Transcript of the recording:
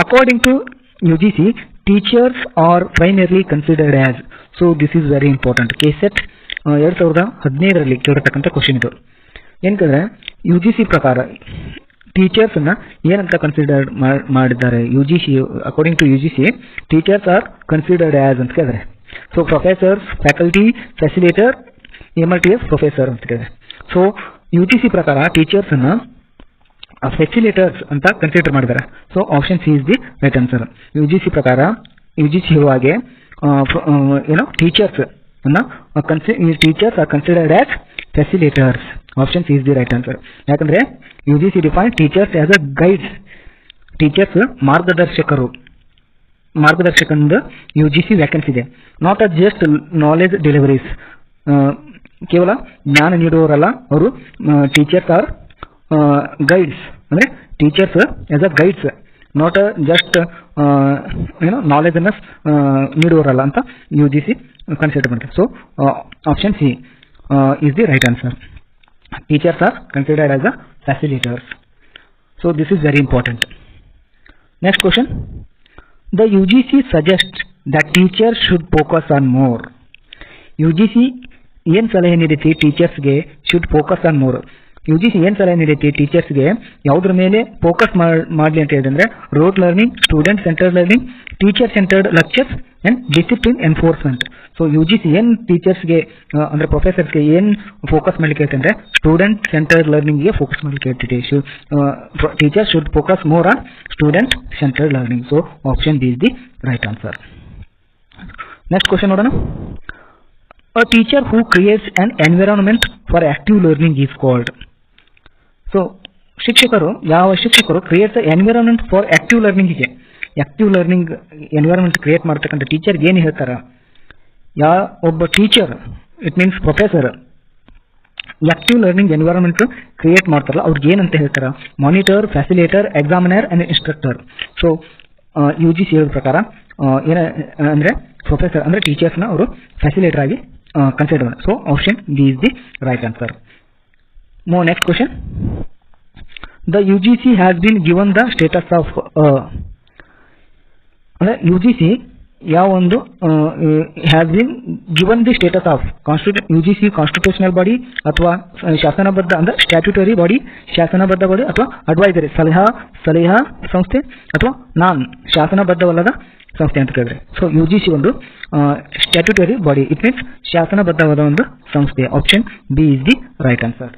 According to UGC, teachers are primarily considered as. So this is very important. KSET 2015 ಕೇಳಿರತಕ್ಕಂಥ question ಇದು. ಏನಂದ್ರೆ UGC ಪ್ರಕಾರ teachers ಅನ್ನ ಏನಂತ consider ಮಾಡಿದ್ದಾರೆ. UGC according to UGC teachers are considered as ಅಂತ ಕೇಳಿದ್ರೆ. So professors, faculty, facilitator, MLTS professor ಅಂತ ಕೇಳಿದ್ರೆ. ಸೊ UGC ಪ್ರಕಾರ ಟೀಚರ್ಸ್ ಅನ್ನ ಫೆಸಿಲೇಟರ್ಸ್ ಅಂತ ಕನ್ಸಿಡರ್ ಮಾಡಿದ್ದಾರೆ. So option C is the right answer. UGC ಪ್ರಕಾರ UGC ಇರುವಾಗೆ ಟೀಚರ್ಸ್ ಅನ್ನ teachers are considered as facilitators. Option C is the right answer. ಯಾಕಂದ್ರೆ UGC define teachers as a guides. Teachers ಮಾರ್ಗದರ್ಶಕಂದು UGC ವ್ಯಾಕೆನ್ಸಿ ಇದೆ. Not a just knowledge deliveries. ಕೇವಲ ಜ್ಞಾನ ನೀಡುವವರಲ್ಲ ಅವರು. ಟೀಚರ್ಸ್ ಆರ್ ಗೈಡ್ಸ್ ಅಂದ್ರೆ teachers as a guides, not a just knowledge ಅನ್ನ ನೀಡುವವರಲ್ಲ ಅಂತ UGC ಕನ್ಸಿಡರ್ ಮಾಡ್ತಾರೆ. So option C is the right answer. Teachers are considered as a facilitators. So this is very important. Next question. The UGC suggests that teachers should focus on more. UGC ಏನು ಸಲಹೆ ನೀಡುತ್ತೆ ಟೀಚರ್ಸ್ಗೆ? Should focus on more. UGC ಏನು ಸಲಹೆ ನೀಡುತ್ತೆ ಟೀಚರ್ಸ್ಗೆ ಯಾವುದ್ರ ಮೇಲೆ focus ಮಾಡಲಿ ಅಂತ ಹೇಳಿದ್ರೆ rote learning, student centred learning, teacher centred lectures and discipline enforcement. So UGC ಏನು ಟೀಚರ್ಸ್ಗೆ ಅಂದ್ರೆ ಪ್ರೊಫೆಸರ್ಸ್ಗೆ ಏನು ಫೋಕಸ್ ಮಾಡ್ಲಿಕ್ಕೆ ಹೇಳ್ತೆ ಅಂದ್ರೆ ಸ್ಟೂಡೆಂಟ್ ಸೆಂಟರ್ಡ್ ಲರ್ನಿಂಗ್ಗೆ ಫೋಕಸ್ ಮಾಡ್ಲಿಕ್ಕೆ ಹೇಳ್ತಿದೆ. Teacher should focus more on student centred learning. So option B is the right answer. Next question ನೋಡೋಣ. A teacher who creates an environment for active learning is called. So ಯಾವ ಶಿಕ್ಷಕರು creates environment for active ಲರ್ನಿಂಗ್ಗೆ, active learning environment create ಮಾಡ್ತಕ್ಕಂಥ ಟೀಚರ್ಗೆ ಏನು ಹೇಳ್ತಾರ? ಒಬ್ಬ teacher, it means professor, active learning environment create ಮಾಡ್ತಾರಲ್ಲ ಅವ್ರಿಗೆ ಏನಂತ ಹೇಳ್ತಾರ? Monitor, facilitator, examiner and instructor. So UGC ಹೇಳೋ ಪ್ರಕಾರ ಅಂದ್ರೆ ಪ್ರೊಫೆಸರ್ ಅಂದ್ರೆ ಟೀಚರ್ಸ್ನ ಅವರು ಫ್ಯಾಸಿಲೇಟರ್ ಆಗಿ ಕನ್ಸಿಡರ್ ಮಾಡಿ. So option D is the right answer. Next question. The UGC has been given the status of ಅಂದ್ರೆ UGC ಯಾವ ಒಂದು has been given the status of UGC constitutional body ಅಥವಾ ಶಾಸನಬದ್ಧ ಅಂದ್ರೆ ಸ್ಟ್ಯಾಟ್ಯೂಟರಿ ಬಾಡಿ, ಶಾಸನಬದ್ಧ ಬಾಡಿ ಅಥವಾ advisory ಸಲಹಾ ಸಂಸ್ಥೆ ಅಥವಾ ನಾನ್ ಶಾಸನಬದ್ಧವಲ್ಲದ ಸಂಸ್ಥೆ ಅಂತ ಕೇಳಿದ್ರೆ. ಸೊ UGC ಒಂದು ಸ್ಟ್ಯಾಟ್ಯೂಟರಿ ಬಾಡಿ, ಇಟ್ ಮೀನ್ಸ್ ಶಾಸನಬದ್ಧವಾದ ಒಂದು ಸಂಸ್ಥೆ. Option B is the right answer.